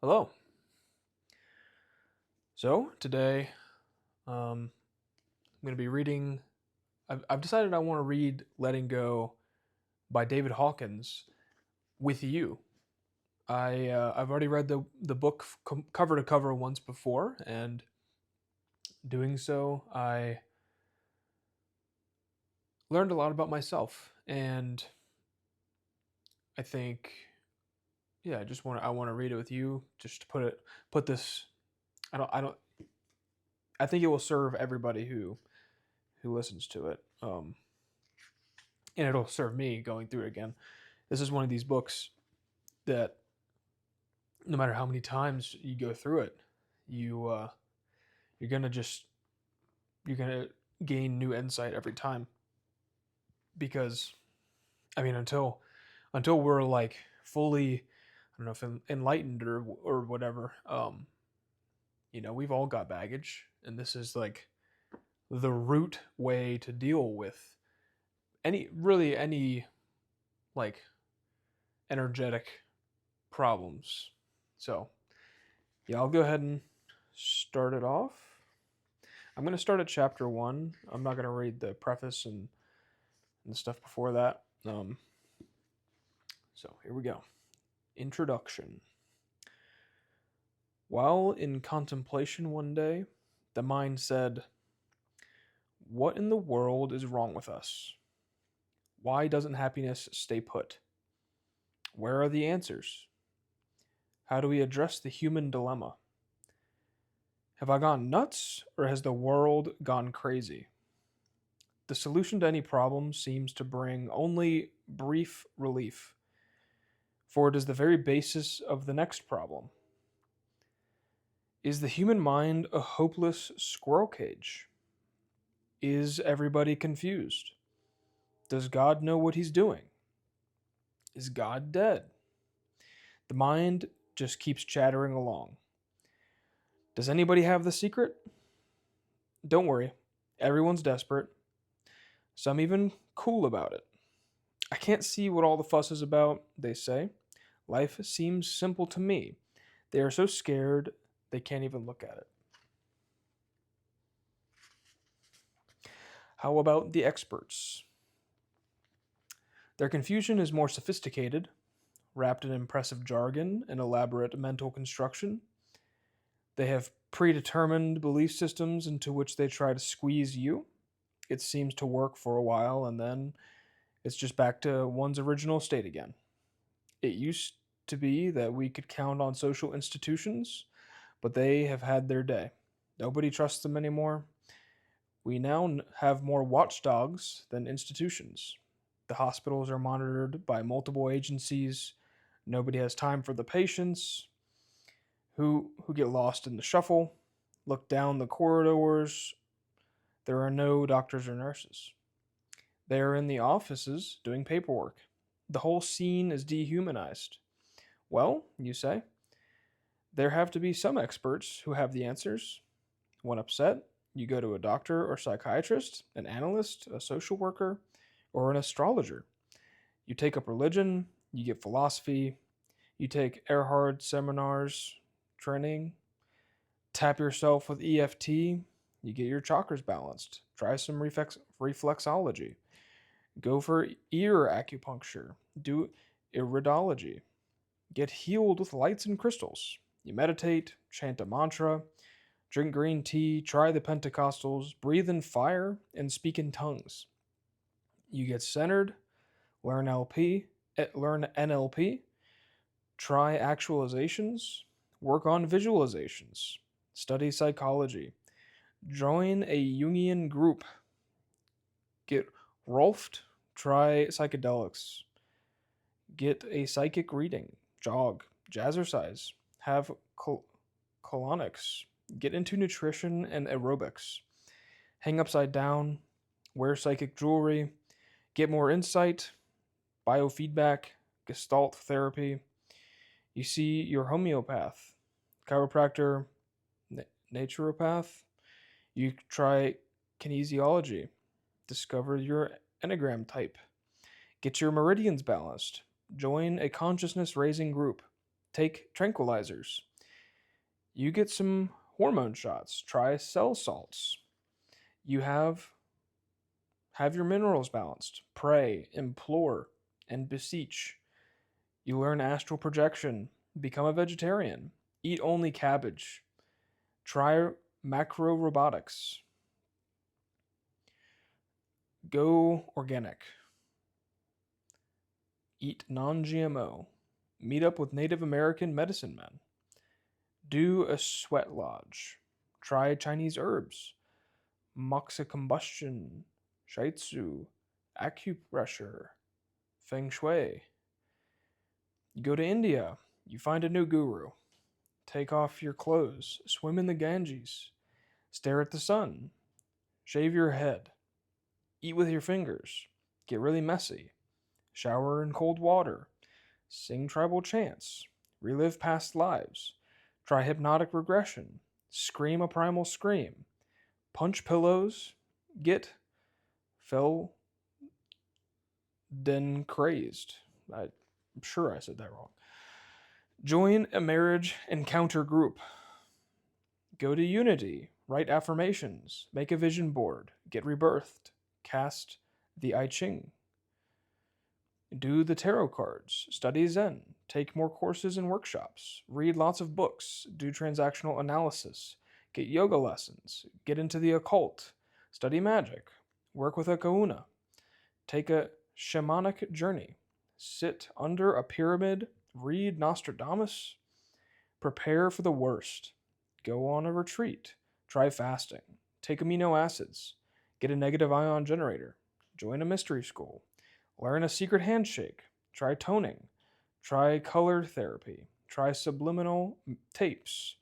Hello. So today, I'm going to be reading. I've decided I want to read "Letting Go" by David Hawkins with you. I've already read the book cover to cover once before, and doing so, I learned a lot about myself. And I think, yeah, I want to read it with you, just to put this. I don't. I think it will serve everybody who listens to it. And it'll serve me going through it again. This is one of these books that no matter how many times you go through it, you you're gonna just you're gonna gain new insight every time. Because I mean, until we're like fully, I don't know if enlightened or whatever. We've all got baggage, and this is like the root way to deal with any like energetic problems. So yeah, I'll go ahead and start it off. I'm going to start at chapter one. I'm not going to read the preface and the stuff before that. So here we go. Introduction. While in contemplation one day, the mind said, "What in the world is wrong with us? Why doesn't happiness stay put? Where are the answers? How do we address the human dilemma? Have I gone nuts, or has the world gone crazy? The solution to any problem seems to bring only brief relief, for it is the very basis of the next problem. Is the human mind a hopeless squirrel cage? Is everybody confused? Does God know what he's doing? Is God dead?" The mind just keeps chattering along. Does anybody have the secret? Don't worry, everyone's desperate, some even cool about it. I can't see what all the fuss is about, they say. Life seems simple to me. They are so scared they can't even look at it. How about the experts? Their confusion is more sophisticated, wrapped in impressive jargon and elaborate mental construction. They have predetermined belief systems into which they try to squeeze you. It seems to work for a while, and then it's just back to one's original state again. It used to be that we could count on social institutions, but they have had their day. Nobody trusts them anymore. We now have more watchdogs than institutions. The hospitals are monitored by multiple agencies. Nobody has time for the patients who get lost in the shuffle. Look down the corridors. There are no doctors or nurses. They are in the offices doing paperwork. The whole scene is dehumanized. Well, you say, there have to be some experts who have the answers. When upset, you go to a doctor or psychiatrist, an analyst, a social worker, or an astrologer. You take up religion, you get philosophy, you take Erhard seminars, training, tap yourself with EFT, you get your chakras balanced. Try some reflexology. Go for ear acupuncture. Do iridology. Get healed with lights and crystals. You meditate, chant a mantra, drink green tea, try the Pentecostals, breathe in fire, and speak in tongues. You get centered, learn NLP, try actualizations, work on visualizations, study psychology, join a Jungian group, get Rolfed, try psychedelics, get a psychic reading, jog, jazzercise, have colonics, get into nutrition and aerobics, hang upside down, wear psychic jewelry, get more insight, biofeedback, gestalt therapy. You see your homeopath, chiropractor, naturopath. You try kinesiology, discover your enneagram type, get your meridians balanced, join a consciousness raising group, take tranquilizers, You get some hormone shots. Try cell salts. You have your minerals balanced. Pray, implore, and beseech. You learn astral projection. Become a vegetarian. Eat only cabbage. Try macro robotics. Go organic. Eat non GMO. Meet up with Native American medicine men. Do a sweat lodge. Try Chinese herbs. Moxa combustion. Shiatsu. Acupressure. Feng Shui. You go to India. You find a new guru. Take off your clothes. Swim in the Ganges. Stare at the sun. Shave your head. Eat with your fingers. Get really messy. Shower in cold water. Sing tribal chants. Relive past lives. Try hypnotic regression. Scream a primal scream. Punch pillows. Get fell den crazed. I'm sure I said that wrong. Join a marriage encounter group. Go to Unity. Write affirmations. Make a vision board. Get rebirthed. Cast the I Ching. Do the tarot cards. Study Zen. Take more courses and workshops. Read lots of books. Do transactional analysis. Get yoga lessons. Get into the occult. Study magic. Work with a kahuna. Take a shamanic journey. Sit under a pyramid. Read Nostradamus. Prepare for the worst. Go on a retreat. Try fasting. Take amino acids. Get a negative ion generator. Join a mystery school. Learn a secret handshake. Try toning. Try color therapy. Try subliminal tapes.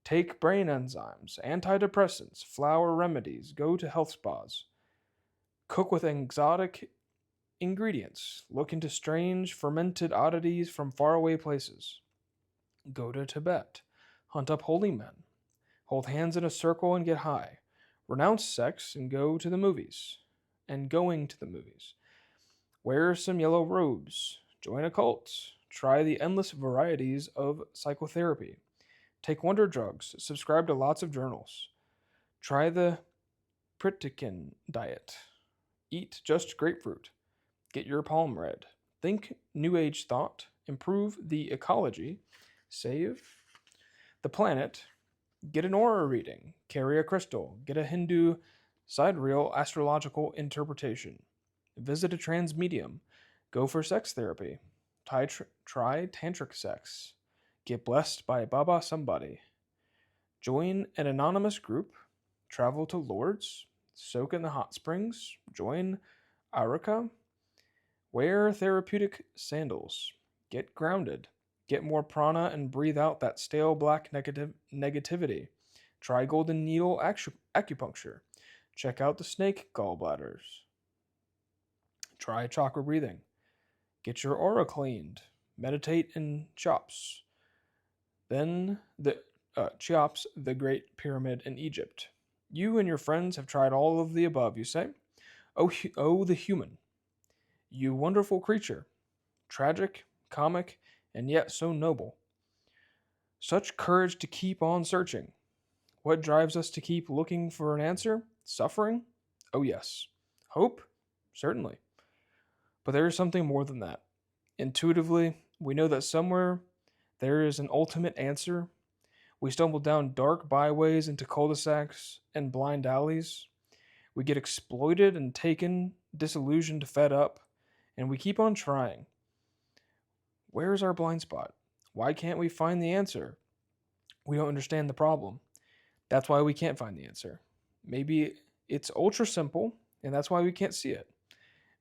Take brain enzymes, antidepressants, flower remedies. Go to health spas. Cook with exotic ingredients. Look into strange fermented oddities from faraway places. Go to Tibet. Hunt up holy men. Hold hands in a circle and get high. Renounce sex and go to the movies. And going to the movies. Wear some yellow robes. Join a cult. Try the endless varieties of psychotherapy. Take wonder drugs. Subscribe to lots of journals. Try the Pritikin diet. Eat just grapefruit. Get your palm read. Think New Age thought. Improve the ecology. Save the planet. Get an aura reading. Carry a crystal. Get a Hindu sidereal astrological interpretation. Visit a trans medium. Go for sex therapy. Try tantric sex. Get blessed by Baba somebody. Join an anonymous group. Travel to Lourdes. Soak in the hot springs. Join Arika. Wear therapeutic sandals. Get grounded. Get more prana and breathe out that stale black negativity. Try golden needle acupuncture. Check out the snake gallbladders. Try chakra breathing. Get your aura cleaned. Meditate in Cheops. Then the Cheops, the Great Pyramid in Egypt. You and your friends have tried all of the above, you say? Oh, the human. You wonderful creature. Tragic, comic, and yet so noble. Such courage to keep on searching. What drives us to keep looking for an answer? Suffering? Oh, yes. Hope? Certainly. But there is something more than that. Intuitively, we know that somewhere there is an ultimate answer. We stumble down dark byways into cul-de-sacs and blind alleys. We get exploited and taken, disillusioned, fed up, and we keep on trying. Where is our blind spot? Why can't we find the answer? We don't understand the problem. That's why we can't find the answer. Maybe it's ultra simple, and that's why we can't see it.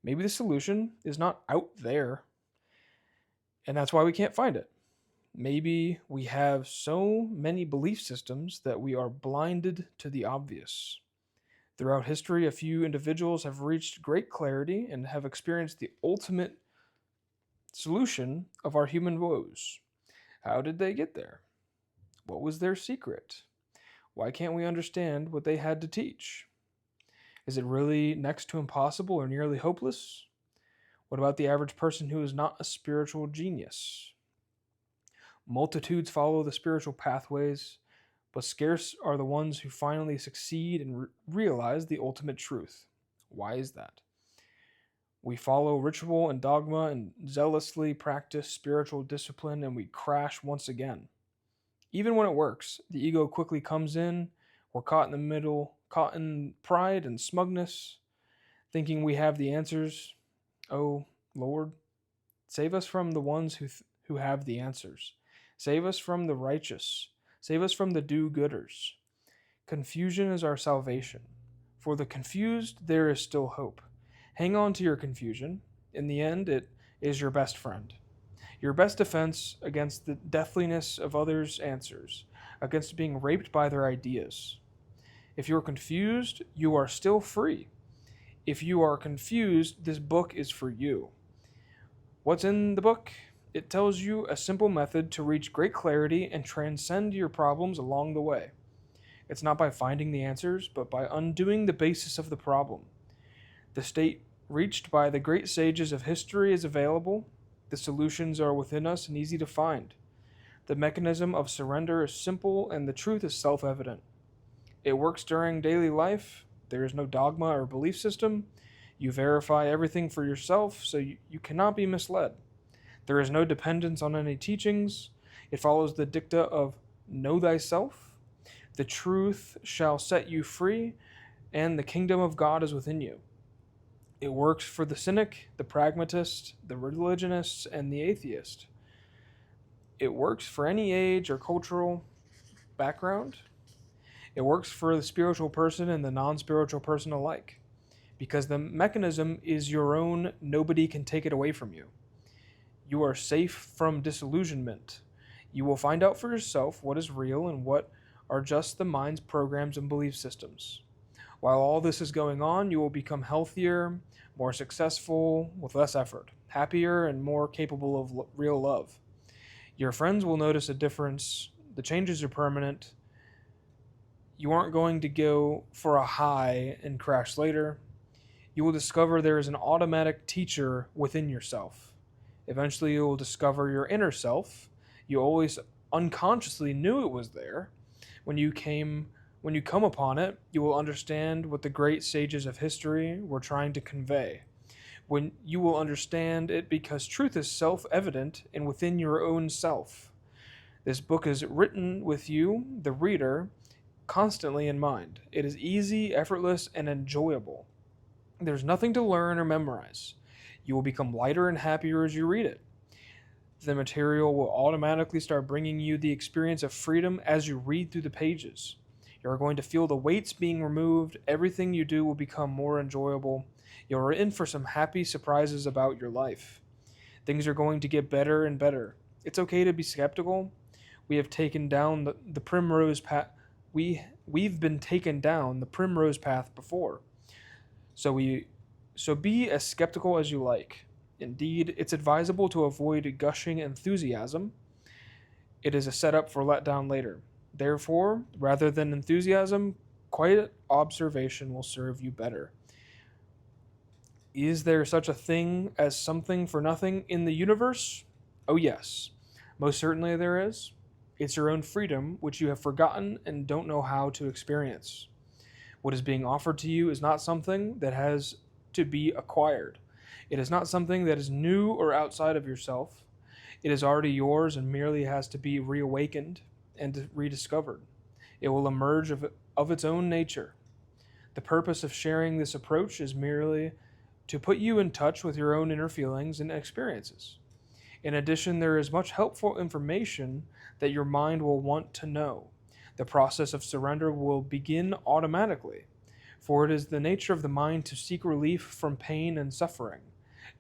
Maybe the solution is not out there, and that's why we can't find it. Maybe we have so many belief systems that we are blinded to the obvious. Throughout history, a few individuals have reached great clarity and have experienced the ultimate solution of our human woes. How did they get there? What was their secret? Why can't we understand what they had to teach? Is it really next to impossible or nearly hopeless? What about the average person who is not a spiritual genius? Multitudes follow the spiritual pathways. but scarce are the ones who finally succeed and realize the ultimate truth. Why is that? We follow ritual and dogma and zealously practice spiritual discipline, and we crash once again. Even when it works, the ego quickly comes in. We're caught in the middle, caught in pride and smugness, thinking we have the answers. Oh, Lord, save us from the ones who have the answers. Save us from the righteous. Save us from the do-gooders. Confusion is our salvation. For the confused, there is still hope. Hang on to your confusion. In the end, it is your best friend. Your best defense against the deathliness of others' answers, against being raped by their ideas. If you're confused, you are still free. If you are confused, this book is for you. What's in the book? It tells you a simple method to reach great clarity and transcend your problems along the way. It's not by finding the answers, but by undoing the basis of the problem. The state reached by the great sages of history is available. The solutions are within us and easy to find. The mechanism of surrender is simple and the truth is self-evident. It works during daily life. There is no dogma or belief system. You verify everything for yourself, so you cannot be misled. There is no dependence on any teachings. It follows the dicta of know thyself. The truth shall set you free, and the kingdom of God is within you. It works for the cynic, the pragmatist, the religionist, and the atheist. It works for any age or cultural background. It works for the spiritual person and the non-spiritual person alike. Because the mechanism is your own, nobody can take it away from you. You are safe from disillusionment. You will find out for yourself what is real and what are just the mind's programs and belief systems. While all this is going on, you will become healthier, more successful, with less effort, happier, and more capable of real love. Your friends will notice a difference. The changes are permanent. You aren't going to go for a high and crash later. You will discover there is an automatic teacher within yourself. Eventually, you will discover your inner self. You always unconsciously knew it was there. When you come upon it, you will understand what the great sages of history were trying to convey. When you will understand it because truth is self-evident and within your own self. This book is written with you, the reader, constantly in mind. It is easy, effortless, and enjoyable. There's nothing to learn or memorize. You will become lighter and happier as you read it. The material will automatically start bringing you the experience of freedom as you read through the pages. You're going to feel the weights being removed. Everything you do will become more enjoyable. You're in for some happy surprises about your life. Things are going to get better and better. It's okay to be skeptical. We have taken down the primrose path. We've been taken down the primrose path before. So be as skeptical as you like. Indeed, it's advisable to avoid gushing enthusiasm. It is a setup for letdown later. Therefore, rather than enthusiasm, quiet observation will serve you better. Is there such a thing as something for nothing in the universe? Oh yes, most certainly there is. It's your own freedom, which you have forgotten and don't know how to experience. What is being offered to you is not something that has to be acquired. It is not something that is new or outside of yourself. It is already yours and merely has to be reawakened and rediscovered. It will emerge of its own nature. The purpose of sharing this approach is merely to put you in touch with your own inner feelings and experiences. In addition, there is much helpful information that your mind will want to know. The process of surrender will begin automatically, for it is the nature of the mind to seek relief from pain and suffering,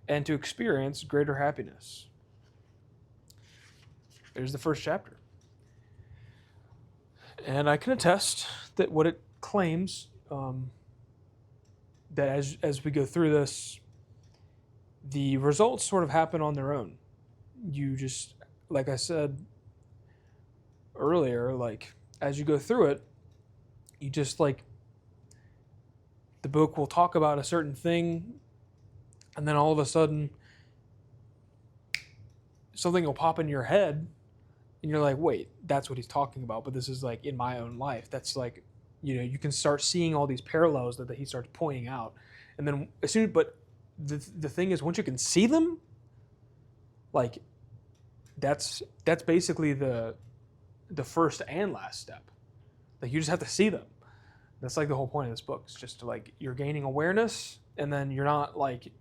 and to experience greater happiness. There's the first chapter. And I can attest that what it claims, that as we go through this, the results sort of happen on their own. You just, like I said earlier, like as you go through it, you just like, the book will talk about a certain thing, and then all of a sudden something will pop in your head and you're like, wait, that's what he's talking about, but this is like in my own life. That's like, you can start seeing all these parallels that he starts pointing out. And then but the thing is, once you can see them, like that's basically the first and last step. Like you just have to see them. That's like the whole point of this book. It's just to, like, you're gaining awareness, and then you're not like, you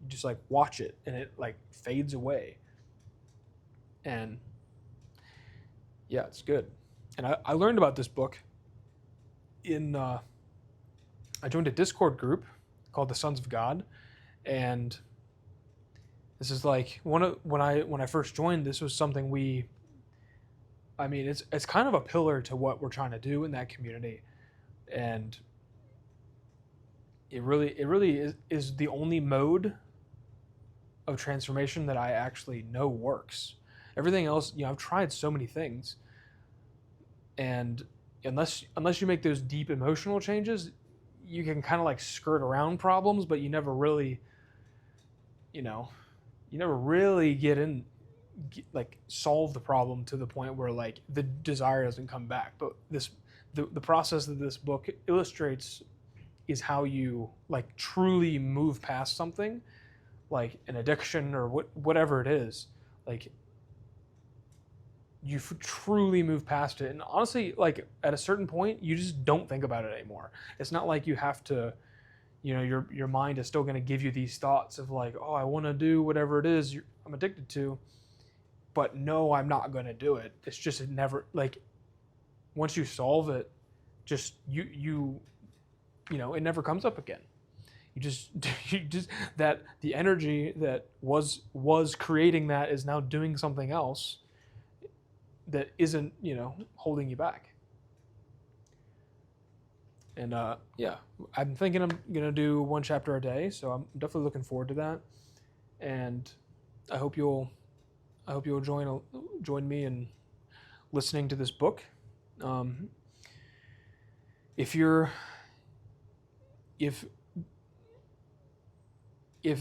just like watch it and it like fades away. And yeah, it's good. And I learned about this book in I joined a Discord group called the Sons of God, and this is like when I first joined, this was something it's kind of a pillar to what we're trying to do in that community. And it really is the only mode of transformation that I actually know works. Everything else, I've tried so many things, and unless you make those deep emotional changes, you can kind of like skirt around problems, but you never really, solve the problem to the point where like the desire doesn't come back. But the process that this book illustrates is how you like truly move past something, like an addiction or whatever it is. Like you truly move past it, and honestly, like at a certain point, you just don't think about it anymore. It's not like you have to, your mind is still going to give you these thoughts of like, oh, I want to do whatever it is I'm addicted to, but no, I'm not going to do it. It's just it never, like, once you solve it, just it never comes up again. You just that the energy that was creating that is now doing something else that isn't, holding you back. And I'm thinking I'm gonna do one chapter a day, so I'm definitely looking forward to that. And I hope you'll join me in listening to this book. If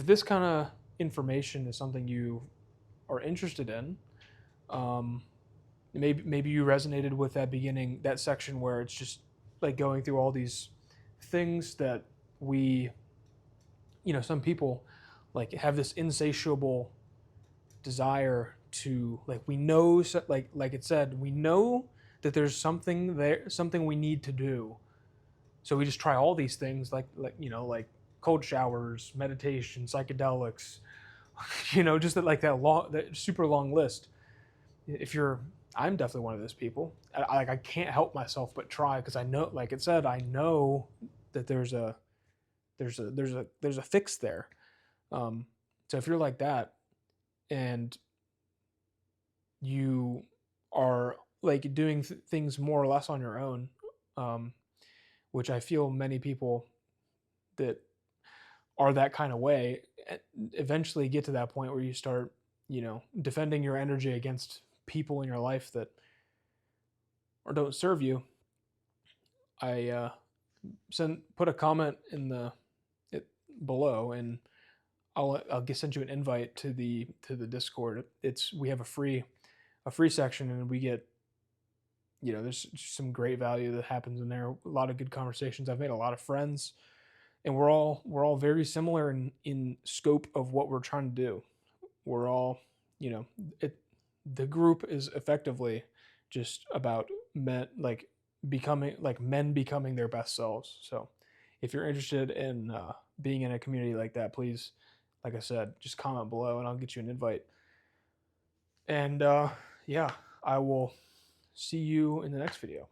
this kind of information is something you are interested in, maybe you resonated with that section where it's just like going through all these things that some people like have this insatiable desire to, like, we know, like it said, we know that there's something we need to do. So we just try all these things like cold showers, meditation, psychedelics, just that super long list. I'm definitely one of those people. I can't help myself but try, because I know, like it said, I know that there's a fix there. So if you're like that and you are like doing things more or less on your own, which I feel many people that are that kind of way eventually get to that point where you start, defending your energy against people in your life that or don't serve you. I put a comment in below, and I'll send you an invite to the Discord. We have a free section, and we get, there's some great value that happens in there. A lot of good conversations. I've made a lot of friends, and we're all very similar in scope of what we're trying to do. We're all, the group is effectively just about men becoming their best selves. So if you're interested in being in a community like that, please, like I said, just comment below and I'll get you an invite. And I will see you in the next video.